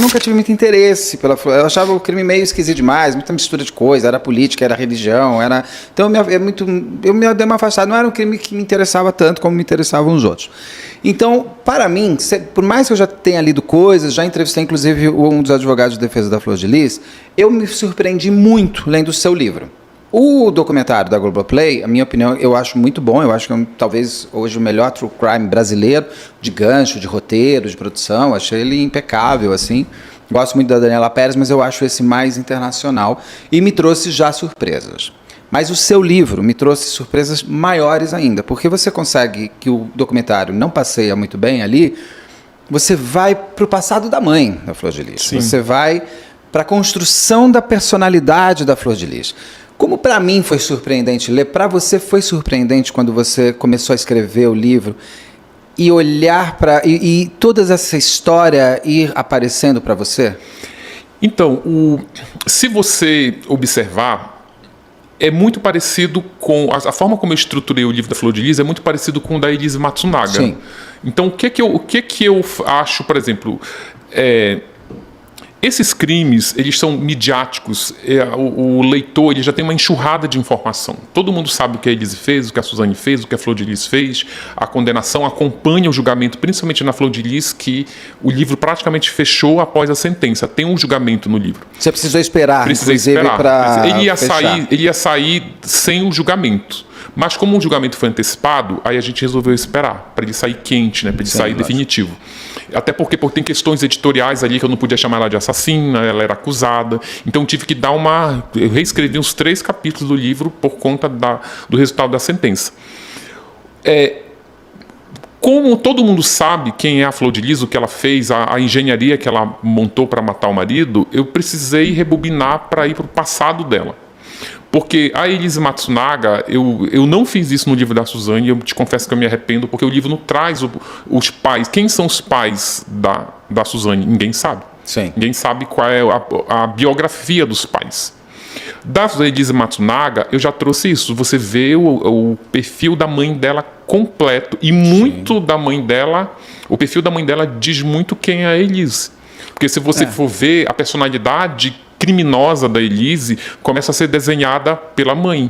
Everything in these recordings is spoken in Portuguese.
nunca tive muito interesse pela Flor. Eu achava o crime meio esquisito demais, muita mistura de coisa, era política, era religião, era... Então eu me dei uma afastada, não era um crime que me interessava tanto como me interessavam os outros. Então, para mim, por mais que eu já tenha lido coisas, já entrevistei inclusive um dos advogados de defesa da Flor de Lis, eu me surpreendi muito lendo o seu livro. O documentário da Globoplay, a minha opinião, eu acho muito bom. Eu acho que é talvez hoje o melhor true crime brasileiro, de gancho, de roteiro, de produção. Achei ele impecável, assim. Gosto muito da Daniela Pérez, mas eu acho esse mais internacional. E me trouxe já surpresas. Mas o seu livro me trouxe surpresas maiores ainda, porque você consegue, que o documentário não passeia muito bem ali, você vai para o passado da mãe da Flor de Lis. Sim. Você vai para a construção da personalidade da Flor de Lis. Como para mim foi surpreendente ler, para você foi surpreendente quando você começou a escrever o livro e olhar para... E toda essa história ir aparecendo para você? Então, se você observar... É muito parecido com... A forma como eu estruturei o livro da Flor de Lis é muito parecido com o da Elise Matsunaga. Sim. Então, o que eu acho, por exemplo... Esses crimes, eles são midiáticos. O leitor ele já tem uma enxurrada de informação. Todo mundo sabe o que a Elise fez, o que a Suzane fez, o que a Flor de Lis fez. A condenação acompanha o julgamento, principalmente na Flor de Lis, que o livro praticamente fechou após a sentença. Tem um julgamento no livro. Você precisou esperar, Precisei esperar. Ele ia sair sem o julgamento. Mas como o julgamento foi antecipado, aí a gente resolveu esperar, para ele sair quente, né, para ele sair definitivo. Até porque tem questões editoriais ali que eu não podia chamar ela de assassina, ela era acusada. Então tive que eu reescrevi uns 3 capítulos do livro por conta do resultado da sentença. Como todo mundo sabe quem é a Flor de Lis, o que ela fez, a engenharia que ela montou para matar o marido, eu precisei rebobinar para ir para o passado dela. Porque a Elise Matsunaga, eu não fiz isso no livro da Suzane, eu te confesso que eu me arrependo, porque o livro não traz os pais. Quem são os pais da Suzane? Ninguém sabe. Sim. Ninguém sabe qual é a biografia dos pais. Da Elise Matsunaga, eu já trouxe isso. Você vê o perfil da mãe dela completo. E muito da mãe dela, o perfil da mãe dela diz muito quem é a Elise. Porque se você for ver a personalidade criminosa da Elise, começa a ser desenhada pela mãe.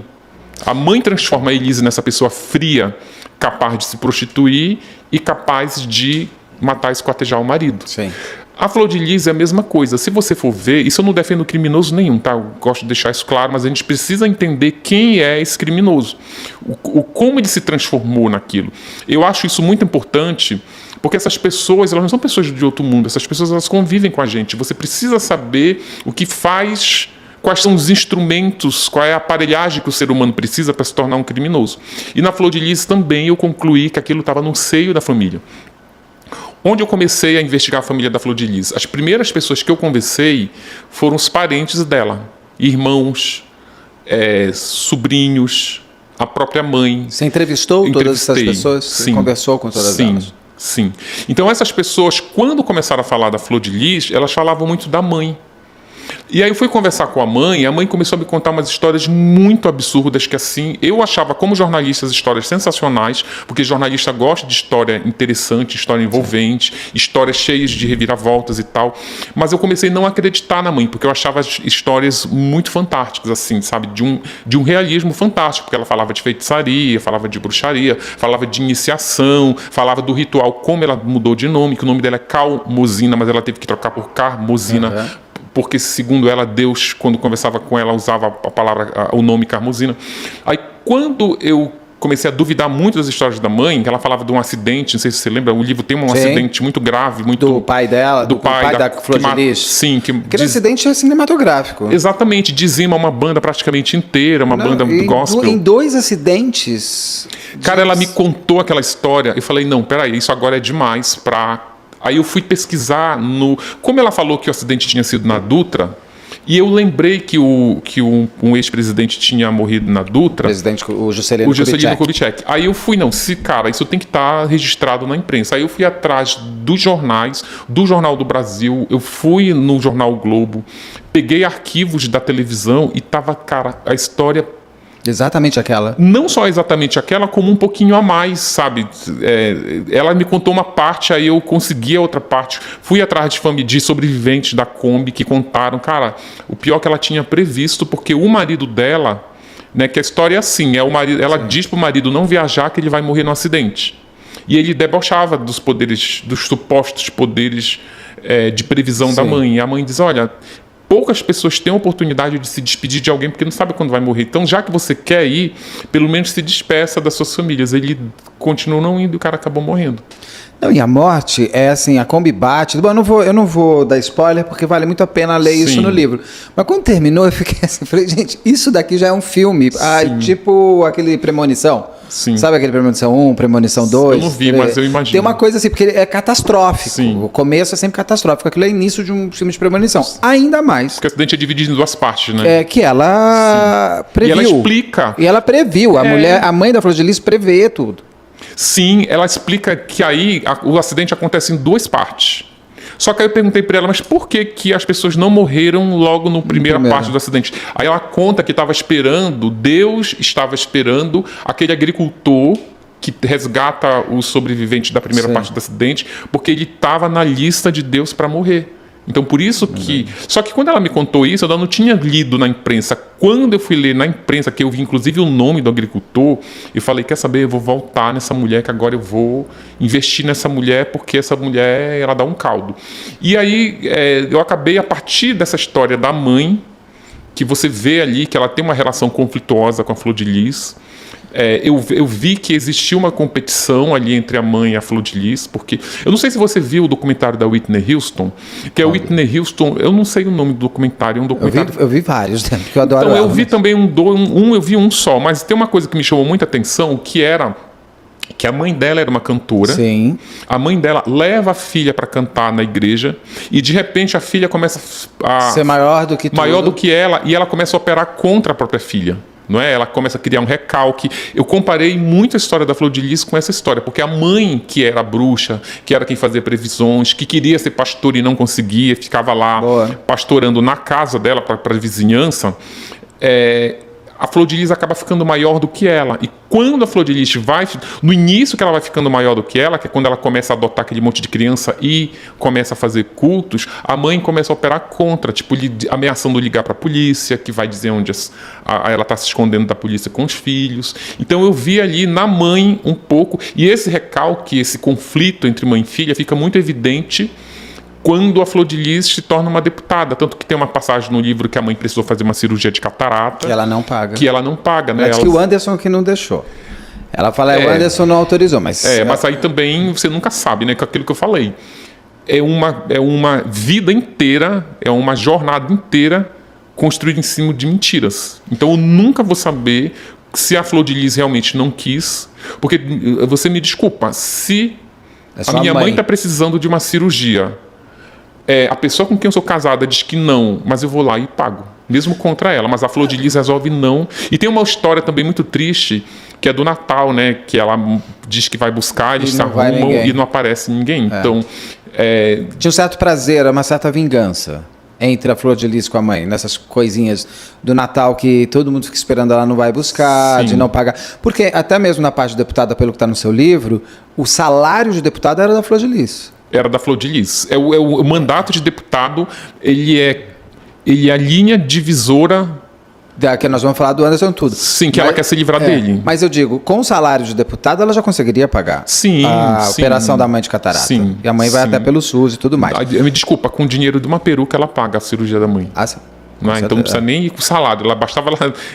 A mãe transforma a Elise nessa pessoa fria, capaz de se prostituir e capaz de matar e esquartejar o marido. Sim. A Flor de Lis é a mesma coisa. Se você for ver, isso eu não defendo criminoso nenhum, tá? Eu gosto de deixar isso claro, mas a gente precisa entender quem é esse criminoso. Como ele se transformou naquilo. Eu acho isso muito importante, porque essas pessoas, elas não são pessoas de outro mundo. Essas pessoas, elas convivem com a gente. Você precisa saber o que faz, quais são os instrumentos, qual é a aparelhagem que o ser humano precisa para se tornar um criminoso. E na Flor de Lis também eu concluí que aquilo estava no seio da família. Onde eu comecei a investigar a família da Flor de Lis? As primeiras pessoas que eu conversei foram os parentes dela. Irmãos, sobrinhos, a própria mãe. Você entrevistou todas essas pessoas? Sim. Você conversou com todas elas? Sim. Então essas pessoas, quando começaram a falar da Flor de Lis, elas falavam muito da mãe. E aí eu fui conversar com a mãe começou a me contar umas histórias muito absurdas que, assim, eu achava como jornalista as histórias sensacionais, porque jornalista gosta de história interessante, história envolvente, histórias cheias de reviravoltas e tal, mas eu comecei a não acreditar na mãe, porque eu achava as histórias muito fantásticas, assim, sabe, de um realismo fantástico, porque ela falava de feitiçaria, falava de bruxaria, falava de iniciação, falava do ritual, como ela mudou de nome, que o nome dela é Calmosina, mas ela teve que trocar por Carmosina, porque, segundo ela, Deus, quando conversava com ela, usava a palavra, o nome Carmosina. Aí, quando eu comecei a duvidar muito das histórias da mãe, que ela falava de um acidente, não sei se você lembra, o livro tem um acidente muito grave, muito... Do pai dela, do pai da Flor de Lis. Sim. Aquele acidente é cinematográfico. Exatamente, dizima uma banda praticamente inteira, banda gospel. Em 2 acidentes... Cara, ela me contou aquela história, eu falei, não, peraí, isso agora é demais pra... Aí eu fui pesquisar como ela falou que o acidente tinha sido na Dutra, e eu lembrei que um ex-presidente tinha morrido na Dutra. O Juscelino Kubitschek. Aí eu fui, isso tem que estar registrado na imprensa. Aí eu fui atrás dos jornais, do Jornal do Brasil, eu fui no Jornal o Globo, peguei arquivos da televisão e tava, cara, a história Exatamente aquela. Não só exatamente aquela, como um pouquinho a mais, sabe? Ela me contou uma parte, aí eu consegui a outra parte. Fui atrás de sobreviventes da Kombi que contaram, cara, o pior que ela tinha previsto, porque o marido dela, né, que a história é assim, o marido, ela diz pro marido não viajar que ele vai morrer no acidente. E ele debochava dos poderes, dos supostos poderes de previsão da mãe. E a mãe diz, olha, poucas pessoas têm a oportunidade de se despedir de alguém porque não sabe quando vai morrer. Então, já que você quer ir, pelo menos se despeça das suas famílias. Ele continuou não indo e o cara acabou morrendo. Não, e a morte é assim, a Kombi bate. Bom, eu não vou dar spoiler porque vale muito a pena ler isso no livro. Mas quando terminou, eu fiquei assim, falei, gente, isso daqui já é um filme. Tipo aquele Premonição. Sim. Sabe aquele Premonição 1, Premonição 2? Eu não vi, mas eu imagino. Tem uma coisa assim, porque é catastrófico. Sim. O começo é sempre catastrófico. Aquilo é início de um filme de premonição. Ainda mais. Porque o acidente é dividido em duas partes, né? Que ela previu. E ela explica. E ela previu. A mãe da Flor de Lis prevê tudo. Sim, ela explica que aí o acidente acontece em duas partes. Só que aí eu perguntei para ela, mas por que as pessoas não morreram logo na primeira parte do acidente? Aí ela conta que Deus estava esperando aquele agricultor que resgata os sobreviventes da primeira parte do acidente, porque ele estava na lista de Deus para morrer. Então, por isso que... Só que quando ela me contou isso, eu não tinha lido na imprensa. Quando eu fui ler na imprensa, que eu vi inclusive o nome do agricultor, eu falei, quer saber, eu vou voltar nessa mulher, que agora eu vou investir nessa mulher, porque essa mulher, ela dá um caldo. E aí, eu acabei, a partir dessa história da mãe, que você vê ali que ela tem uma relação conflituosa com a Flor de Lis. Eu vi que existia uma competição ali entre a mãe e a Flor de Lis, porque... Eu não sei se você viu o documentário da Whitney Houston, que é Whitney Houston... Eu não sei o nome do documentário, é um documentário... Eu vi vários, né? Porque eu adoro Então, eu vi também eu vi um só, mas tem uma coisa que me chamou muita atenção, que a mãe dela era uma cantora. Sim. A mãe dela leva a filha para cantar na igreja e, de repente, a filha começa a... ser maior do que tudo. Maior do que ela, e ela começa a operar contra a própria filha. Não é? Ela começa a criar um recalque. Eu comparei muito a história da Flor de Lis com essa história, porque a mãe, que era bruxa, que era quem fazia previsões, que queria ser pastora e não conseguia, ficava lá pastorando na casa dela para a vizinhança, a Flor de Lis acaba ficando maior do que ela. E quando a Flor de Lis no início que ela vai ficando maior do que ela, que é quando ela começa a adotar aquele monte de criança e começa a fazer cultos, a mãe começa a operar contra, tipo, ameaçando ligar para a polícia, que vai dizer onde ela está se escondendo da polícia com os filhos. Então eu vi ali na mãe um pouco, e esse recalque, esse conflito entre mãe e filha fica muito evidente quando a Flor de Lis se torna uma deputada. Tanto que tem uma passagem no livro que a mãe precisou fazer uma cirurgia de catarata. Que ela não paga. Né? Acho que o Anderson que não deixou. Ela fala, o Anderson não autorizou, mas... mas aí também você nunca sabe, né? Com aquilo que eu falei. É uma vida inteira, é uma jornada inteira construída em cima de mentiras. Então eu nunca vou saber se a Flor de Lis realmente não quis. Porque, você me desculpa, se a minha mãe está precisando de uma cirurgia... a pessoa com quem eu sou casada diz que não, mas eu vou lá e pago, mesmo contra ela. Mas a Flor de Lis resolve não. E tem uma história também muito triste, que é do Natal, né? Que ela diz que vai buscar, eles se arrumam e não aparece ninguém. Então, tinha um certo prazer, uma certa vingança entre a Flor de Lis com a mãe, nessas coisinhas do Natal que todo mundo fica esperando, ela não vai buscar, de não pagar. Porque até mesmo na parte de deputada, pelo que está no seu livro, o salário de deputada era da Flor de Lis. Era da Flor de Lis. O mandato de deputado, ele é a linha divisora... Que nós vamos falar do Anderson tudo. Sim, que ela quer se livrar dele. Mas eu digo, com o salário de deputado, ela já conseguiria pagar a operação da mãe de catarata. Sim, e a mãe vai até pelo SUS e tudo mais. Me desculpa, com o dinheiro de uma peruca ela paga a cirurgia da mãe. Ah, sim. Então não precisa nem ir com salário. Bastava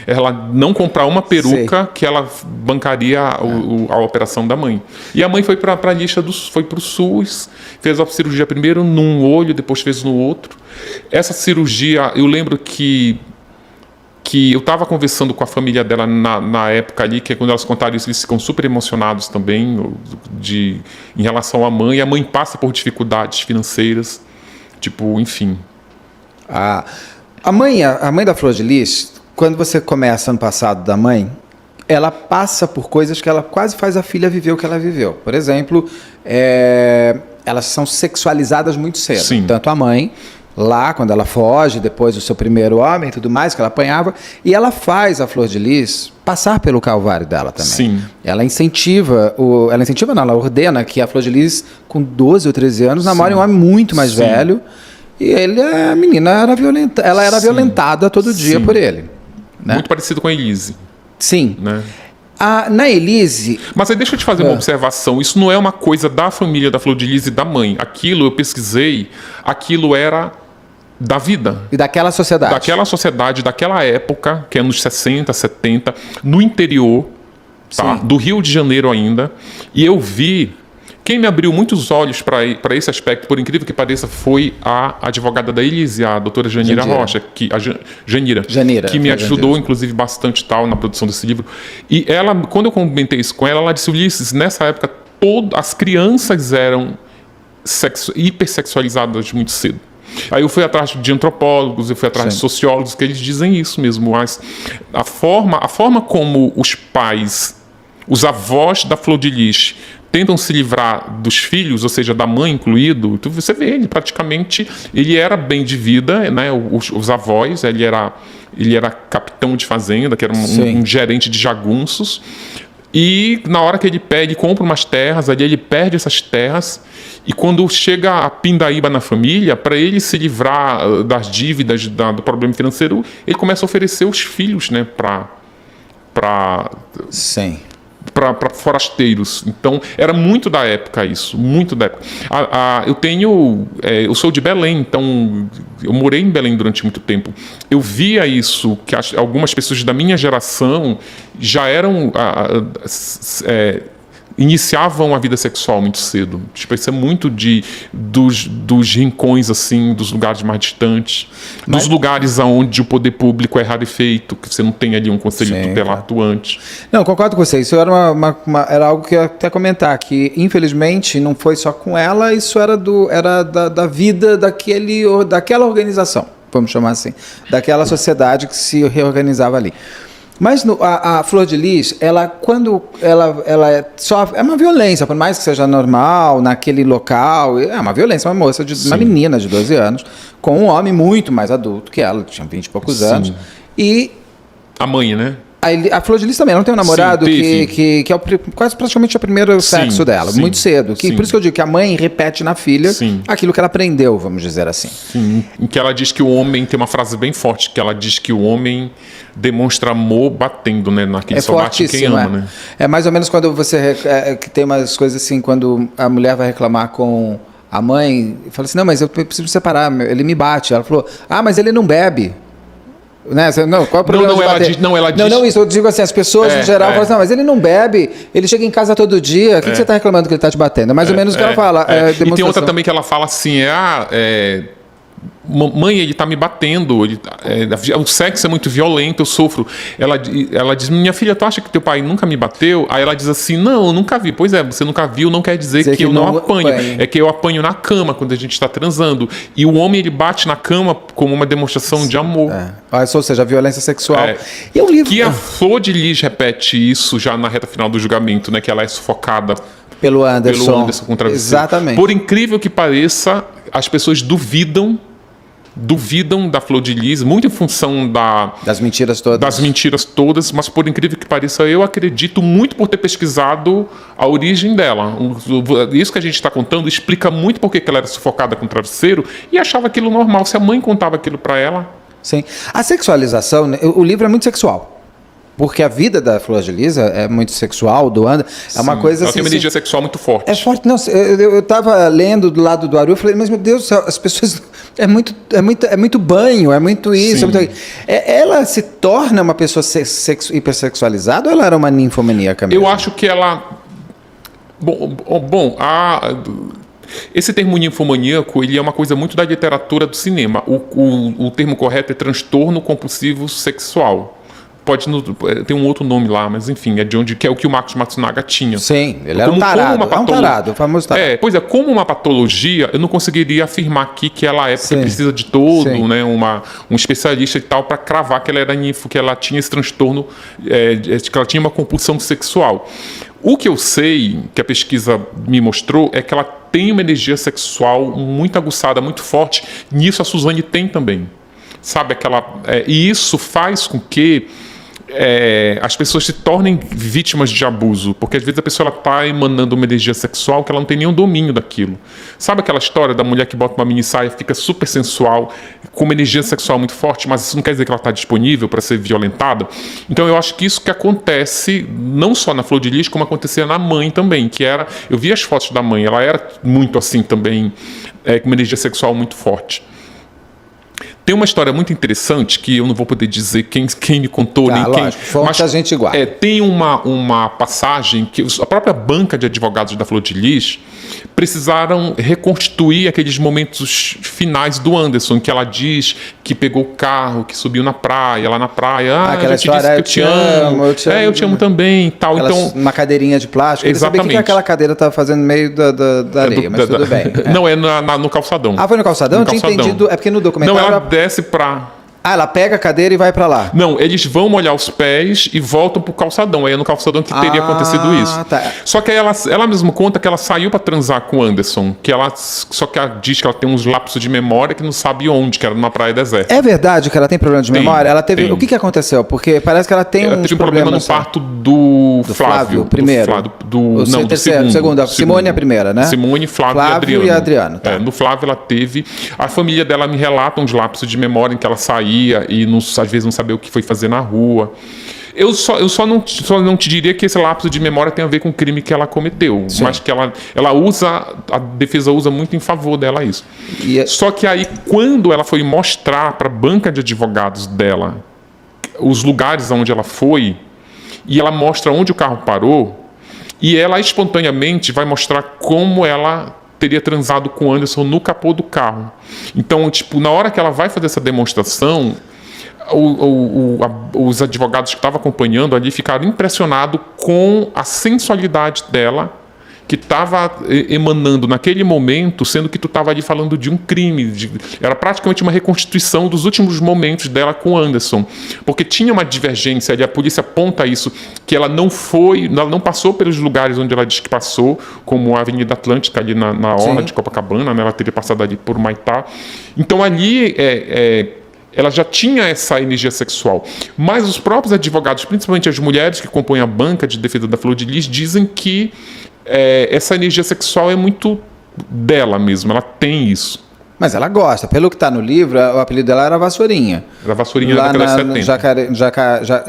ela não comprar uma peruca que ela bancaria a operação da mãe. E a mãe foi para a lista foi para o SUS, fez a cirurgia primeiro num olho, depois fez no outro. Essa cirurgia, eu lembro que eu estava conversando com a família dela na época ali, que quando elas contaram isso, eles ficam super emocionados também em relação à mãe. E a mãe passa por dificuldades financeiras, enfim. A mãe da Flor de Lis, quando você começa no passado da mãe, ela passa por coisas que ela quase faz a filha viver o que ela viveu. Por exemplo, elas são sexualizadas muito cedo. Sim. Tanto a mãe lá quando ela foge, depois do seu primeiro homem e tudo mais, que ela apanhava, e ela faz a Flor de Lis passar pelo calvário dela também. Sim. Ela incentiva, não, ela ordena que a Flor de Lis, com 12 ou 13 anos, namore um homem muito mais velho, e a menina era violentada todo dia por ele. Né? Muito parecido com a Elise. Sim. Né? Na Elise... Mas aí deixa eu te fazer uma observação. Isso não é uma coisa da família da Flor de Lis e da mãe. Aquilo, eu pesquisei, aquilo era da vida. E daquela sociedade. Daquela sociedade, daquela época, que é nos 60, 70, no interior, tá? Do Rio de Janeiro ainda. E eu vi... Quem me abriu muitos olhos para esse aspecto, por incrível que pareça, foi a advogada da Elise, a doutora Janira Rocha, Janira, que me ajudou, inclusive, bastante na produção desse livro. E ela, quando eu comentei isso com ela, ela disse, Ulisses, nessa época, as crianças eram hipersexualizadas muito cedo. Aí eu fui atrás de antropólogos, eu fui atrás de sociólogos, que eles dizem isso mesmo, mas a forma como os pais, os avós da Flor de Lis, tentam se livrar dos filhos, ou seja, da mãe incluído, você vê ele praticamente, ele era bem de vida, né? Os avós, ele era capitão de fazenda, que era um gerente de jagunços, e na hora que ele compra umas terras, ali ele perde essas terras, e quando chega a pindaíba na família, para ele se livrar das dívidas, do problema financeiro, ele começa a oferecer os filhos, né, para forasteiros. Então, era muito da época isso, muito da época. Eu sou de Belém, então eu morei em Belém durante muito tempo. Eu via isso, que algumas pessoas da minha geração já eram... iniciavam a vida sexual muito cedo. Tipo, isso é muito dos rincões, assim, dos lugares mais distantes, dos lugares onde o poder público é rarefeito, que você não tem ali um conselho tutelar atuante. Não, concordo com você. Isso era, era algo que eu ia até comentar, que infelizmente não foi só com ela, isso era da vida daquela organização, vamos chamar assim, daquela sociedade que se reorganizava ali. Mas a Flor de Lis, quando ela sofre, é uma violência, por mais que seja normal, naquele local, é uma violência, uma menina de 12 anos, com um homem muito mais adulto que ela, tinha 20 e poucos anos. E a mãe, né? A Flor de Lis também, ela não tem um namorado que é quase praticamente o primeiro sexo dela, muito cedo. Por isso que eu digo que a mãe repete na filha aquilo que ela aprendeu, vamos dizer assim. Sim. Em que ela diz que o homem, tem uma frase bem forte, que ela diz que o homem demonstra amor batendo, né? Naquele só bate quem ama, né? É mais ou menos quando você... que tem umas coisas assim, quando a mulher vai reclamar com a mãe, fala assim, não, mas eu preciso me separar, ele me bate. Ela falou, mas ele não bebe. Né? Não, qual é o problema ela diz... Não, isso, eu digo assim, as pessoas em geral falam assim, não, mas ele não bebe, ele chega em casa todo dia, o que você está reclamando que ele está te batendo? É mais ou menos o que ela fala. E tem outra também que ela fala assim, mãe, ele tá me batendo, o sexo é muito violento, eu sofro. Ela diz, minha filha, tu acha que teu pai nunca me bateu? Aí ela diz assim, não, eu nunca vi. Pois é, você nunca viu, não quer dizer que eu não apanho. É que eu apanho na cama, quando a gente está transando. E o homem, ele bate na cama como uma demonstração de amor. Ou seja, a violência sexual. E o livro... Que a Flor de Lis repete isso já na reta final do julgamento, né? Que ela é sufocada pelo Anderson com travesseiro. Exatamente. Por incrível que pareça, as pessoas duvidam da Flor de Lis, muito em função das mentiras todas. Mas por incrível que pareça, eu acredito muito por ter pesquisado a origem dela. Isso que a gente está contando explica muito por que ela era sufocada com travesseiro e achava aquilo normal. Se a mãe contava aquilo para ela... Sim. A sexualização, o livro é muito sexual. Porque a vida da Flor de Lis é muito sexual, do Anderson. É uma coisa ela assim. Tem uma energia sexual muito forte. É forte. Não, eu estava lendo do lado do Aru, eu falei, mas meu Deus do céu, as pessoas. É muito banho, é muito isso. Ela se torna uma pessoa hipersexualizada ou ela era uma ninfomaníaca mesmo? Eu acho que ela. Esse termo ninfomaníaco, ele é uma coisa muito da literatura do cinema. O termo correto é transtorno compulsivo sexual. Tem um outro nome lá, mas enfim, que é o que o Marcos Matsunaga tinha. Sim, ele era um tarado, o famoso tarado. Pois é, como uma patologia, eu não conseguiria afirmar aqui que ela porque precisa de né, um especialista e tal, para cravar que ela era ninfo, que ela tinha esse transtorno, que ela tinha uma compulsão sexual. O que eu sei, que a pesquisa me mostrou, é que ela tem uma energia sexual muito aguçada, muito forte. Nisso a Suzane tem também. Sabe, e isso faz com que as pessoas se tornem vítimas de abuso, porque às vezes a pessoa está emanando uma energia sexual que ela não tem nenhum domínio daquilo. Sabe aquela história da mulher que bota uma mini saia e fica super sensual, com uma energia sexual muito forte, mas isso não quer dizer que ela está disponível para ser violentada? Então eu acho que isso que acontece não só na Flor de Lis, como acontecia na mãe também, que era... Eu vi as fotos da mãe, ela era muito assim também, com uma energia sexual muito forte. Tem uma história muito interessante que eu não vou poder dizer quem me contou, nem lógico, quem. Mas a gente igual. Tem uma passagem que a própria banca de advogados da Flor de Lis precisaram reconstituir aqueles momentos finais do Anderson, que ela diz que pegou o carro, que subiu na praia, lá na praia. Aquela eu te disse que eu te amo. Eu te amo também. Tal. Então, uma cadeirinha de plástico. Exatamente. Eu sabia que aquela cadeira estava fazendo no meio da areia, mas tudo bem. Não, no calçadão. Ah, foi no calçadão? Eu tinha entendido. É porque no documentário... Não, ela desce pra... Ah, ela pega a cadeira e vai pra lá. Não, eles vão molhar os pés e voltam pro calçadão. Aí é no calçadão que teria acontecido isso. Tá. Só que aí ela mesma conta que ela saiu pra transar com o Anderson. Só que ela diz que ela tem uns lapsos de memória que não sabe onde, que era numa praia deserta. É verdade que ela tem problema de memória? Ela teve. O que aconteceu? Porque parece que ela tem ela teve um problema no parto do Flávio. Primeiro. Do segundo. Simone é a primeira, né? Simone, Flávio e Adriano. Tá. No Flávio ela teve... A família dela me relata uns lapsos de memória em que ela saía e às vezes não sabia o que foi fazer na rua. Eu só não te diria que esse lapso de memória tem a ver com o crime que ela cometeu. Sim. Mas que ela usa... A defesa usa muito em favor dela isso. Só que aí, quando ela foi mostrar para a banca de advogados dela os lugares onde ela foi, e ela mostra onde o carro parou, e ela espontaneamente vai mostrar como ela teria transado com o Anderson no capô do carro. Então, na hora que ela vai fazer essa demonstração, os advogados que estavam acompanhando ali ficaram impressionados com a sensualidade dela, que estava emanando naquele momento, sendo que tu estava ali falando de um crime. Era praticamente uma reconstituição dos últimos momentos dela com o Anderson. Porque tinha uma divergência ali, a polícia aponta isso, que ela não passou pelos lugares onde ela diz que passou, como a Avenida Atlântica, ali na orla de Copacabana, né? Ela teria passado ali por Humaitá. Então ali... ela já tinha essa energia sexual. Mas os próprios advogados, principalmente as mulheres que compõem a banca de defesa da Flor de Lis, dizem que essa energia sexual é muito dela mesmo, ela tem isso. Mas ela gosta. Pelo que está no livro, o apelido dela era Vassourinha. Era Vassourinha na década de 70.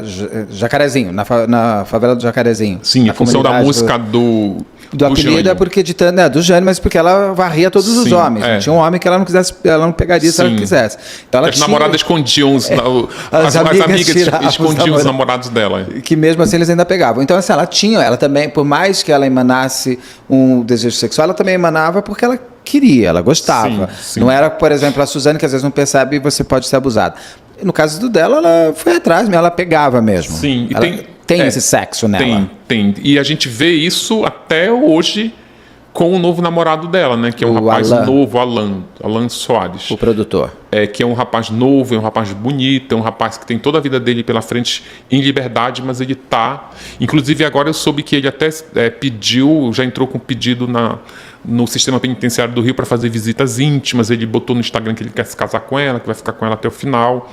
Jacarezinho, na favela do Jacarezinho. Sim, a função da música do apelido Jânio. É porque do Jânio, mas porque ela varria todos os homens. Não tinha um homem que ela não pegaria se ela quisesse. Então, as namoradas escondiam as amigas escondiam os namorados dela. Que mesmo assim eles ainda pegavam. Então, assim, ela também, por mais que ela emanasse um desejo sexual, ela também emanava porque ela queria, ela gostava. Sim. Não era, por exemplo, a Suzane, que às vezes não percebe e você pode ser abusada. No caso dela, ela foi atrás, mas ela pegava mesmo. Sim, ela tem esse sexo nela. Tem. E a gente vê isso até hoje com o novo namorado dela, né? Que é um rapaz novo, Alan Soares. O produtor. Que é um rapaz novo, é um rapaz bonito, é um rapaz que tem toda a vida dele pela frente em liberdade, mas ele tá... Inclusive, agora eu soube que ele até já entrou com pedido no sistema penitenciário do Rio para fazer visitas íntimas. Ele botou no Instagram que ele quer se casar com ela, que vai ficar com ela até o final.